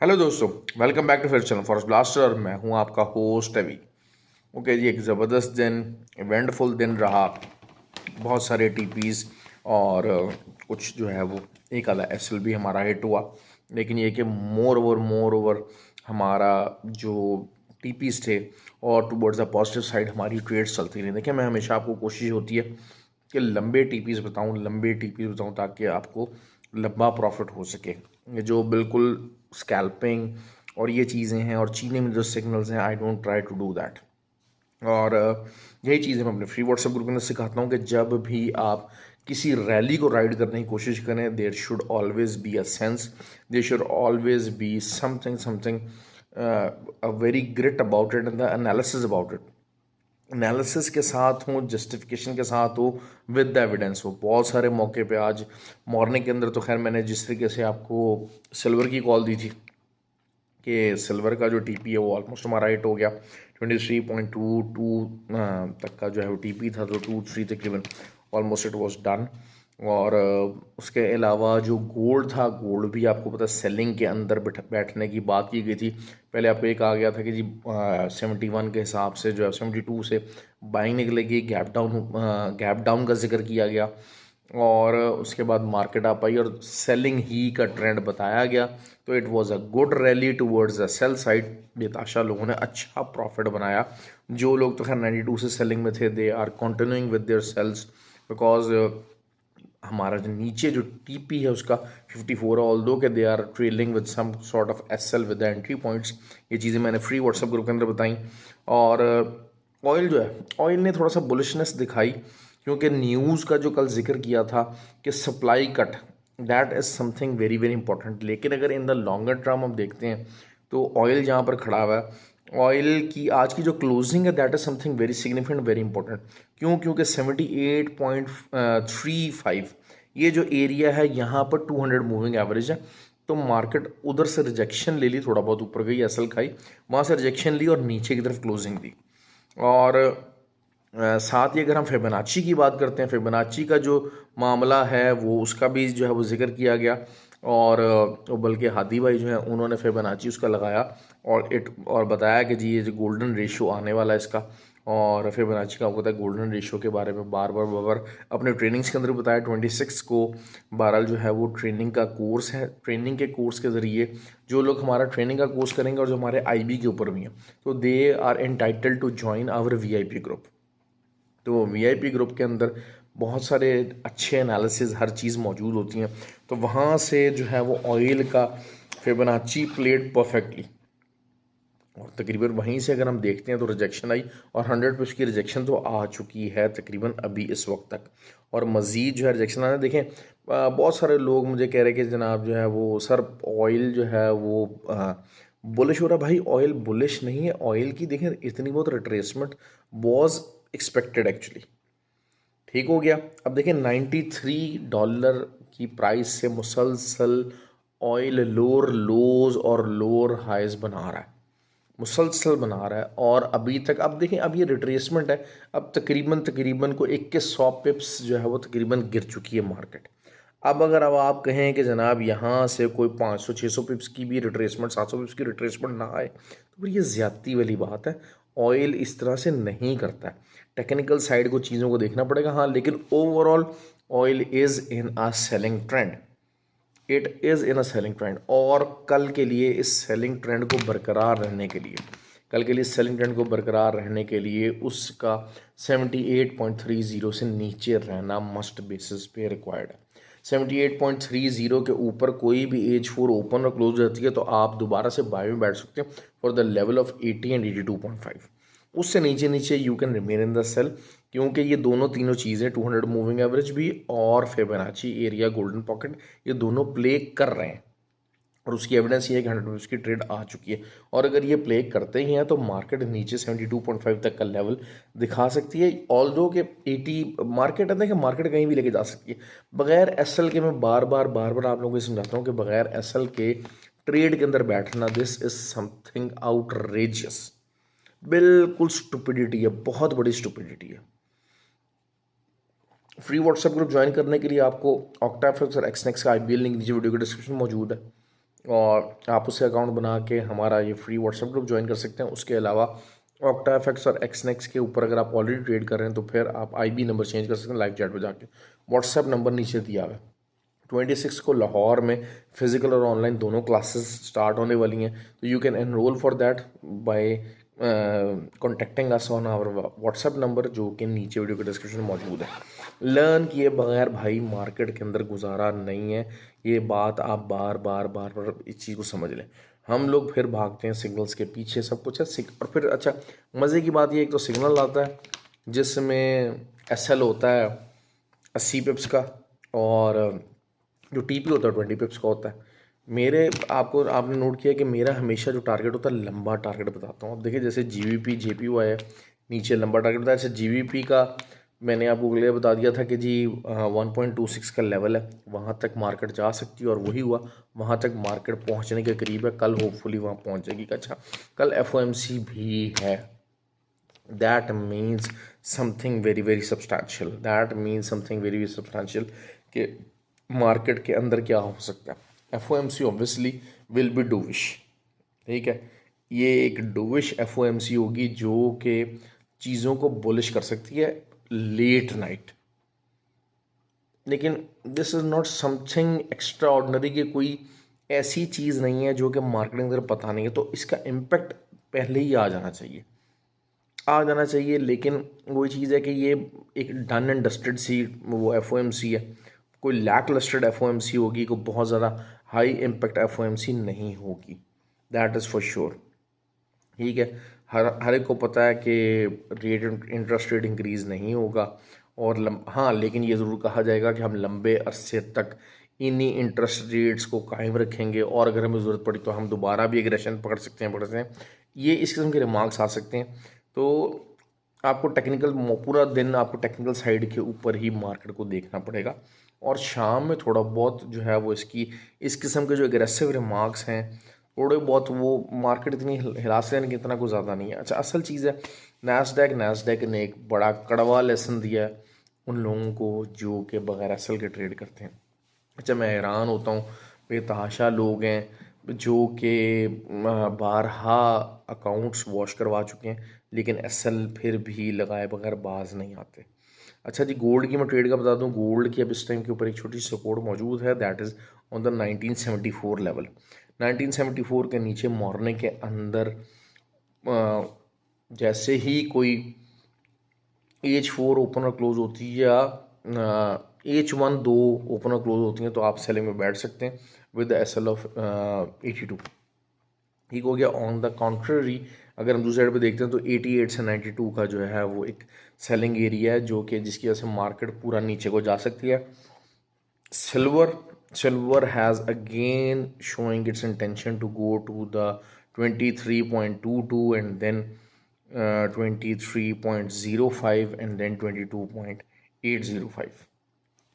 Hello दोस्तों, welcome back to फिर channel forest blaster और मैं हूं आपका होस्ट अभी। ओके जी, एक ज़बरदस्त दिन, इवेंटफुल दिन रहा। बहुत सारे टीपीज़ और कुछ जो है वो एक आधा एसएल भी हमारा हिट हुआ। लेकिन ये कि मोर ओवर हमारा जो टीपीज़ थे और टुवर्ड्स द पॉजिटिव साइड हमारी ट्रेड्स चलती रही। देखिए, मैं हमेशा आपको कोशिश होती है कि लंबे टीपीज़ बताऊं ताकि आपको लंबा प्रॉफिट हो सके। ये जो बिल्कुल स्कैल्पिंग और ये चीज़ें हैं और चीने में जो सिग्नल्स हैं, I don't try to do that. और यही चीज़ें मैं अपने फ्री व्हाट्सएप ग्रुप में सिखाता हूँ कि जब भी आप किसी रैली को राइड करने की कोशिश करें, there should always be a sense, there should always be something a very great about it and the analysis about it. Analysis के साथ हो, जस्टिफिकेशन के साथ हो, विद द एविडेंस हो। बहुत सारे मौके पे आज मॉर्निंग के अंदर तो खैर मैंने जिस तरीके से आपको सिल्वर की कॉल दी थी कि सिल्वर का जो टीपी है वो ऑलमोस्ट हमारा हिट हो गया 23.22 तक का जो है वो टीपी था, तो 23 तकरीबन ऑलमोस्ट इट वाज डन। और उसके अलावा जो गोल्ड था, गोल्ड भी आपको पता है सेलिंग के अंदर बैठने की बात की गई थी। पहले आपको एक आ गया था कि जी 71 के हिसाब से जो है 72 से बाइंग निकलेगी, गैप डाउन का जिक्र किया गया। और उसके बाद मार्केट आ पाई और सेलिंग ही का ट्रेंड बताया गया। तो it was a good rally towards the sell side. बेताशा लोगों ने अच्छा प्रॉफिट बनाया। जो लोग तो खैर 92 से सेलिंग में थे, they are continuing with their sells because हमारा जो नीचे जो टीपी है उसका 54 है, ऑल्दो के they are trailing with some sort of SL with the entry points. ये चीज़ें मैंने फ्री व्हाट्सएप ग्रुप के अंदर बताई। और ऑयल जो है, ऑयल ने थोड़ा सा बुलिशनेस दिखाई क्योंकि न्यूज़ का जो कल जिक्र किया था कि supply cut, that is something very very important. लेकिन अगर इन द लॉन्गर टर्म हम देखते हैं तो ऑयल जहाँ पर खड़ा हुआ है, ऑयल की आज की जो क्लोजिंग है that is something very significant, very important. क्यों? क्योंकि 78.35 ये जो एरिया है यहाँ पर 200 मूविंग एवरेज है। तो मार्केट उधर से रिजेक्शन ले ली, थोड़ा बहुत ऊपर गई, एसएल खाई, वहाँ से रिजेक्शन ली और नीचे की तरफ क्लोजिंग दी। और साथ ही अगर हम फिबोनाची की बात करते हैं, फिबोनाची का जो मामला है वो उसका भी जो है वो जिक्र किया गया। और बल्कि हादी भाई जो है उन्होंने फिबोनाची उसका लगाया और बताया कि जी ये जो गोल्डन रेशियो आने वाला है इसका। और फिबोनाची का आपको पता है गोल्डन रेशियो के बारे में बार बार अपने ट्रेनिंग्स के अंदर बताया। 26 को बहरहाल जो है वो ट्रेनिंग का कोर्स है। ट्रेनिंग के कोर्स के ज़रिए जो लोग हमारा ट्रेनिंग का कोर्स करेंगे और जो हमारे आईबी के ऊपर भी हैं, तो they are entitled to join our VIP group. तो वीआईपी ग्रुप के अंदर बहुत सारे अच्छे एनालिसिस हर चीज़ मौजूद होती हैं। तो वहाँ से जो है वो ऑयल का फिबोनाची प्लेड परफेक्टली। और तकरीबन वहीं से अगर हम देखते हैं तो रिजेक्शन आई और 100 की रिजेक्शन तो आ चुकी है तकरीबन अभी इस वक्त तक। और मज़ीद जो है रिजेक्शन आना देखें। बहुत सारे लोग मुझे कह रहे हैं कि जनाब जो है वो सर ऑयल जो है वो बुलिश हो रहा। भाई ऑयल बुलिश नहीं है। ऑयल की देखें इतनी बहुत रिट्रेसमेंट वॉज एक्सपेक्टेड एक्चुअली। ठीक हो गया। अब देखिए $93 की प्राइस से मुसलसल ऑयल लोअर लोज और लोअर हाइज बना रहा है, मुसलसल बना रहा है। और अभी तक अब देखें, अब ये रिट्रेसमेंट है। अब तकरीबन को 2100 पिप्स जो है वो तकरीबन गिर चुकी है मार्केट। अब आप कहें कि जनाब यहाँ से कोई 500-600 पिप्स की भी रिट्रेसमेंट, 700 पिप्स की रिट्रेसमेंट ना आए तो फिर ये ज़्यादती वाली बात है। ऑयल इस तरह से नहीं करता है। टेक्निकल साइड को चीज़ों को देखना पड़ेगा, हाँ। लेकिन overall oil is in a selling trend, it is in a selling trend. और कल के लिए इस सेलिंग ट्रेंड को बरकरार रहने के लिए, उसका 78.30 से नीचे रहना मस्ट बेसिस पे रिक्वायर्ड है। 78.30 के ऊपर कोई भी एज 4 ओपन और क्लोज रहती है तो आप दोबारा से बाय में बैठ सकते हैं for the level of 80 and 82.5। उससे नीचे नीचे you can remain in the sell, क्योंकि ये दोनों तीनों चीज़ें 200 मूविंग एवरेज भी और फिबोनाची एरिया गोल्डन पॉकेट ये दोनों प्ले कर रहे हैं। और उसकी एविडेंस ये है कि 100 की ट्रेड आ चुकी है। और अगर ये प्ले करते ही हैं तो मार्केट नीचे 72.5 तक का लेवल दिखा सकती है। ऑल्दो के 80 मार्केट है, देखिए मार्केट कहीं भी लेके जा सकती है बगैर एसएल के। मैं बार बार आप लोगों को समझाता हूँ कि बगैर एसएल के ट्रेड के अंदर बैठना, दिस इज समथिंग आउटरेजियस। बिल्कुल स्टुपिडिटी है, बहुत बड़ी स्टुपिडिटी है। फ्री व्हाट्सएप ग्रुप ज्वाइन करने के लिए आपको ऑक्टाफ्लेक्स और एक्सनेक्स का आईबीएल लिंक नीचे वीडियो के डिस्क्रिप्शन में मौजूद है। और आप उससे अकाउंट बना के हमारा ये फ्री व्हाट्सएप ग्रुप ज्वाइन कर सकते हैं। उसके अलावा ऑक्टा एफएक्स और एक्सनेक्स के ऊपर अगर आप ऑलरेडी ट्रेड कर रहे हैं तो फिर आप आईबी नंबर चेंज कर सकते हैं लाइव चैट पर जाके। व्हाट्सएप नंबर नीचे दिया हुआ है। 26 को लाहौर में फिजिकल और ऑनलाइन दोनों क्लासेस स्टार्ट होने वाली हैं, तो you can enrol for that by contacting us on our WhatsApp number जो कि नीचे वीडियो के डिस्क्रिप्शन में मौजूद है। लर्न किए बगैर भाई मार्केट के अंदर गुजारा नहीं है, ये बात आप बार बार बार बार इस चीज़ को समझ लें। हम लोग फिर भागते हैं सिग्नल्स के पीछे, सब कुछ है और फिर अच्छा मज़े की बात ये एक तो सिग्नल आता है जिसमें एसएल होता है 80 पिप्स का और जो टीपी होता है 20 पिप्स का होता है। मेरे आपने नोट किया कि मेरा हमेशा जो टारगेट होता है लंबा टारगेट बताता हूँ। अब देखिए जैसे जीवीपी जेपीयू आया नीचे लंबा टारगेट बताया, जैसे जीवीपी का मैंने आपको अगले बता दिया था कि जी 1.26 का लेवल है, वहाँ तक मार्केट जा सकती है और वही हुआ। वहाँ तक मार्केट पहुँचने के करीब है, कल होपफुली वहाँ पहुँच जाएगी। अच्छा कल एफओएमसी भी है, that means something very very substantial, that means something very very substantial कि मार्केट के अंदर क्या हो सकता है। एफओएमसी ऑब्वियसली विल बी डूविश, ठीक है, ये एक डूविश एफओएमसी होगी जो कि चीज़ों को बुलिश कर सकती है लेट नाइट। लेकिन this is not something extra ordinary कि कोई ऐसी चीज़ नहीं है जो कि मार्केट के अंदर पता नहीं है, तो इसका इम्पैक्ट पहले ही आ जाना चाहिए। लेकिन वही चीज़ है कि ये एक डन एंड डस्टेड सी वो एफओएमसी है, कोई लैक लस्टेड एफओएमसी होगी, कोई बहुत ज़्यादा हाई इम्पैक्ट एफओएमसी नहीं होगी, दैट इज़ फॉर श्योर। ठीक है, हर एक को पता है कि इंटरेस्ट रेट इंक्रीज़ नहीं होगा और हाँ लेकिन ये ज़रूर कहा जाएगा कि हम लंबे अरसे तक इन्हीं इंटरेस्ट रेट्स को कायम रखेंगे और अगर हमें ज़रूरत पड़ी तो हम दोबारा भी एग्रेशन पकड़ सकते हैं। ये इस किस्म के रिमार्क्स आ सकते हैं। तो आपको पूरा दिन आपको टेक्निकल साइड के ऊपर ही मार्केट को देखना पड़ेगा और शाम में थोड़ा बहुत जो है वो इस किस्म के जो एग्रेसिव रिमार्क्स हैं थोड़े बहुत वो मार्केट इतनी हिला से कि इतना कुछ ज़्यादा नहीं है। अच्छा असल चीज़ है नैस्डैक ने एक बड़ा कड़वा लेसन दिया है उन लोगों को जो कि बगैर असल के ट्रेड करते हैं। अच्छा मैं हैरान होता हूँ, बेतहाशा लोग हैं जो कि बारहा अकाउंट्स वॉश करवा चुके हैं लेकिन एसएल फिर भी लगाए बगैर बाज नहीं आते। अच्छा जी गोल्ड की मैं ट्रेड का बता दूं, गोल्ड की अब इस टाइम के ऊपर एक छोटी सपोर्ट मौजूद है, that is on the 1974 level. 1974 के नीचे मॉर्निंग के अंदर जैसे ही कोई H4 ओपन और क्लोज होती है या H1 दो ओपन और क्लोज होती हैं तो आप सेलिंग में बैठ सकते हैं विद एसएल ऑफ 82। ठीक हो गया। ऑन द कॉन्ट्ररी अगर हम दूसरे साइड पे देखते हैं तो 88 से 92 का जो है वो एक सेलिंग एरिया है जो कि जिसकी वजह से मार्केट पूरा नीचे को जा सकती है। Silver has again showing its intention to go to the 23.22 and then 23.05 and then 22.805।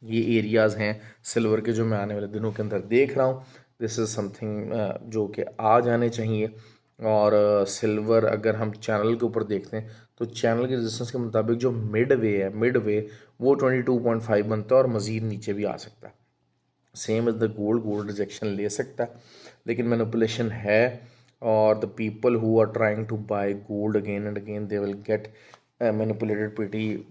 ये एरियाज़ हैं सिल्वर के जो मैं आने वाले दिनों के अंदर देख रहा हूँ। दिस इज़ समथिंग जो कि आ जाने चाहिए। और सिल्वर अगर हम चैनल के ऊपर देखते हैं तो चैनल के रेजिस्टेंस के मुताबिक जो मिड वे वो 22.5 बनता है और मज़ीद नीचे भी आ सकता है। Same as the gold rejection ले सकता है लेकिन मैनिपुलेशन है और the people who are trying to buy gold again and again they will get manipulated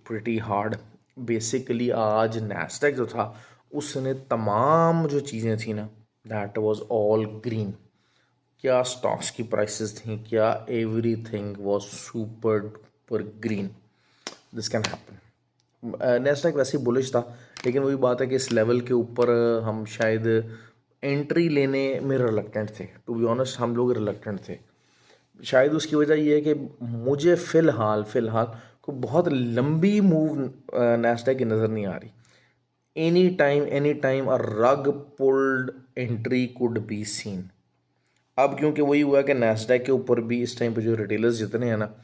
pretty hard. Basically आज नैस्डैक जो था उसने तमाम जो चीज़ें थी ना दैट वाज ऑल ग्रीन। क्या स्टॉक्स की प्राइसेस थी, क्या everything was super duper green. This can happen. Nasdaq वैसे ही बुलिश था लेकिन वही बात है कि इस लेवल के ऊपर हम शायद एंट्री लेने में रिलक्टेंट थे। टू बी ऑनेस्ट हम लोग रिलक्टेंट थे। शायद उसकी वजह ये है कि मुझे फ़िलहाल को बहुत लंबी मूव नैस्डैक की नज़र नहीं आ रही। एनी टाइम अ रग pulled entry could be seen. अब क्योंकि वही हुआ कि नैस्डैक के ऊपर भी इस टाइम पे जो रिटेलर्स जितने हैं ना,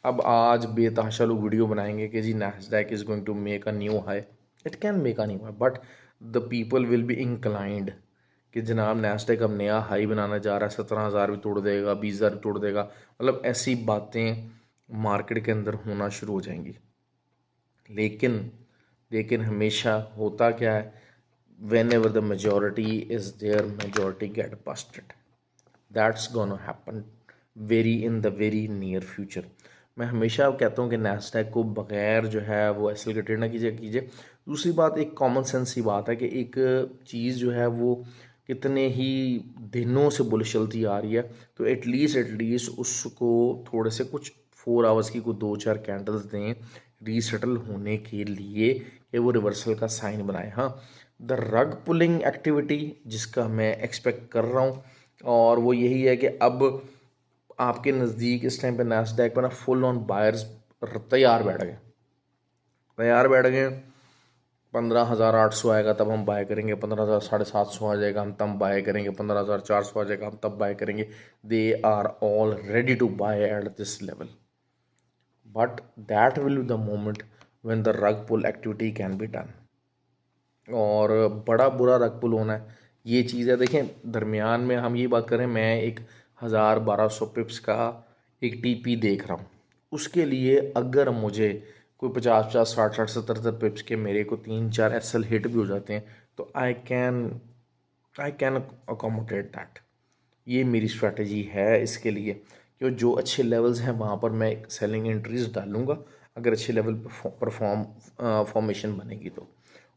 अब आज बेतहाशा लोग वीडियो बनाएंगे कि जी Nasdaq is going to make a new high. It can make a new high but the people will be inclined कि जनाब नैस्डैक अब नया हाई बनाना जा रहा है, 17,000 भी तोड़ देगा, 20,000 भी तोड़ देगा। मतलब ऐसी बातें मार्केट के अंदर होना शुरू हो जाएंगी। लेकिन हमेशा होता क्या है, whenever the majority is there, majority get busted. That's gonna happen very in the very near future. मैं हमेशा कहता हूँ कि नैस्डैक को बगैर जो है वो एस एल के ट्रेड ना कीजिए। दूसरी बात, एक कॉमन सेंस की बात है कि एक चीज़ जो है वो कितने ही दिनों से बुलिश चलती आ रही है, तो एटलीस्ट उसको थोड़े से कुछ 4 आवर्स की कोई 2-4 कैंडल्स दें रीसेटल होने के लिए कि वो रिवर्सल का साइन बनाए। हाँ, द रग पुलिंग एक्टिविटी जिसका मैं एक्सपेक्ट कर रहा हूँ, और वो यही है कि अब आपके नज़दीक इस टाइम पे नैस्डैक पे ना फुल ऑन बायर्स तैयार बैठ गए 15,800 आएगा तब हम बाय करेंगे, 15,750 आ जाएगा हम तब बाय करेंगे, 15,400 आ जाएगा हम तब बाय करेंगे। They are all ready to buy at this level, but that will be the moment when the rug pull activity can be done. और बड़ा बुरा रग पुल होना है, ये चीज़ है। देखें, दरमियान में हम ये बात करें, मैं एक 1,000-1,200 पिप्स का एक टीपी देख रहा हूँ, उसके लिए अगर मुझे कोई 50-50, 60-60, 70-70 पिप्स के मेरे को 3-4 एसएल हिट भी हो जाते हैं तो आई कैन अकोमोडेट दैट। ये मेरी स्ट्रैटेजी है इसके लिए, कि जो अच्छे लेवल्स हैं वहाँ पर मैं सेलिंग एंट्रीज डालूंगा अगर अच्छे लेवल पर फॉर्मेशन बनेगी तो।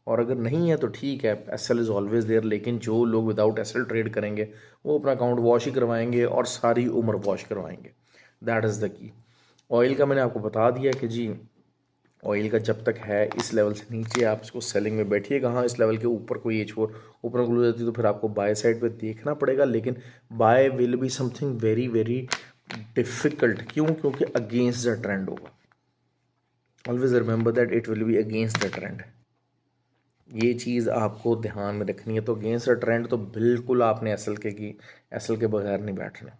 और अगर नहीं है तो ठीक है, S L is always there. लेकिन जो लोग विदाउट एस एल ट्रेड करेंगे वो अपना अकाउंट वॉश ही करवाएंगे और सारी उम्र वॉश करवाएंगे। That is the key. Oil का मैंने आपको बता दिया कि जी ऑयल का जब तक है इस लेवल से नीचे आप इसको सेलिंग में बैठिएगा। हाँ, इस लेवल के ऊपर कोई एच फोर ऊपर क्लोज जाती है तो फिर आपको बाय साइड पे देखना पड़ेगा, लेकिन buy will be something very very difficult. क्यों? क्योंकि अगेंस्ट द ट्रेंड होगा। Always remember that it will be against the trend. ये चीज़ आपको ध्यान में रखनी है। तो अगेंस्ट द ट्रेंड तो बिल्कुल आपने एस एल के बगैर नहीं बैठना।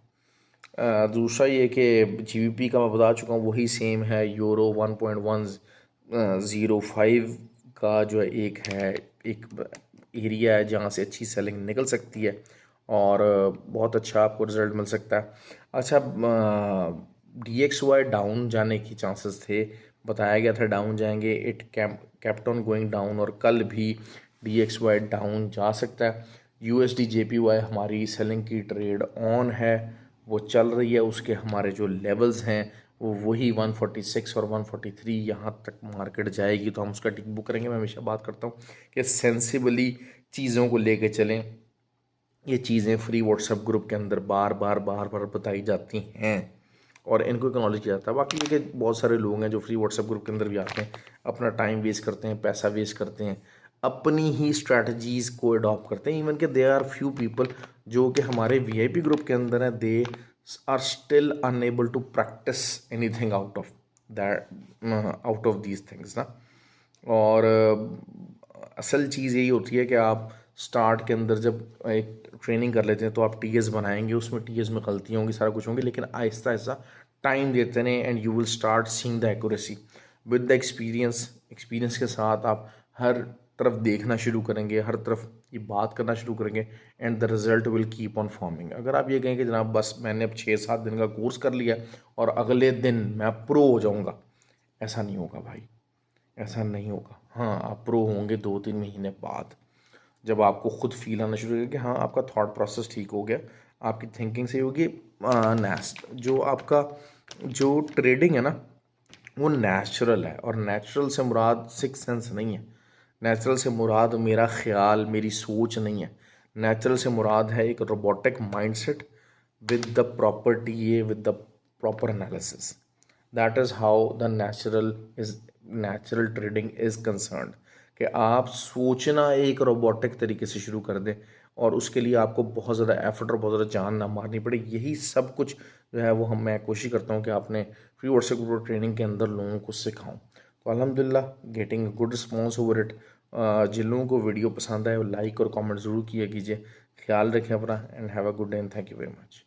दूसरा ये कि GBP का मैं बता चुका हूँ, वही सेम है। यूरो 1.105 का जो एक एरिया है जहाँ से अच्छी सेलिंग निकल सकती है और बहुत अच्छा आपको रिजल्ट मिल सकता है। अच्छा, DXY डाउन जाने की चांसेस थे, बताया गया था डाउन जाएंगे। It kept on going down और कल भी DXY डाउन जा सकता है। USD JPY हमारी सेलिंग की ट्रेड ऑन है, वो चल रही है। उसके हमारे जो लेवल्स हैं वो वही 146 और 143, यहाँ तक मार्केट जाएगी तो हम उसका टिक बुक करेंगे। मैं हमेशा बात करता हूँ कि सेंसिबली चीज़ों को लेके चलें। ये चीज़ें फ्री व्हाट्सएप ग्रुप के अंदर बार बार बताई जाती हैं और इनको एक्नॉलेज किया जाता है। बाकी ये कि बहुत सारे लोग हैं जो फ्री व्हाट्सएप ग्रुप के अंदर भी आते हैं, अपना टाइम वेस्ट करते हैं, पैसा वेस्ट करते हैं, अपनी ही स्ट्रैटेजीज़ को अडॉप्ट करते हैं। इवन कि दे आर फ्यू पीपल जो कि हमारे VIP ग्रुप के अंदर हैं, they are still unable to practice anything out of these things ना। और असल चीज़ यही होती है कि आप स्टार्ट के अंदर जब एक ट्रेनिंग कर लेते हैं तो आप TS बनाएंगे, उसमें TS में गलतियाँ होंगी, सारा कुछ होंगे, लेकिन आहिस्ता आहिस्ता टाइम देते रहें and you will start seeing the accuracy with the experience के साथ आप हर तरफ देखना शुरू करेंगे, हर तरफ ये बात करना शुरू करेंगे and the result will keep on forming. अगर आप ये कहें कि जनाब बस मैंने अब 6-7 दिन का कोर्स कर लिया और अगले दिन मैं प्रो हो जाऊँगा, ऐसा नहीं होगा भाई, ऐसा नहीं होगा। हाँ, आप प्रो होंगे 2-3 महीने बाद, जब आपको खुद फील आना शुरू होगा कि हाँ आपका थॉट प्रोसेस ठीक हो गया, आपकी थिंकिंग सही होगी। नेस्ट जो आपका जो ट्रेडिंग है ना वो नेचुरल है, और नेचुरल से मुराद सिक्स सेंस नहीं है। नेचुरल से मुराद मेरा ख्याल, मेरी सोच नहीं है। नेचुरल से मुराद है एक robotic mindset with the proper TA, with the proper analysis. That is how the natural trading is concerned, कि आप सोचना एक रोबोटिक तरीके से शुरू कर दें और उसके लिए आपको बहुत ज़्यादा एफर्ट और बहुत ज़्यादा जान ना मारनी पड़े। यही सब कुछ जो है वो मैं कोशिश करता हूँ कि आपने फ्री व्हाट्सएप ग्रुप ट्रेनिंग के अंदर लोगों को सिखाऊं। तो अल्हम्दुलिल्लाह getting good response over it. जिन लोगों को वीडियो पसंद आए वो लाइक और कमेंट ज़रूर किया कीजिए। ख्याल रखें अपना and have a good day and thank you very much.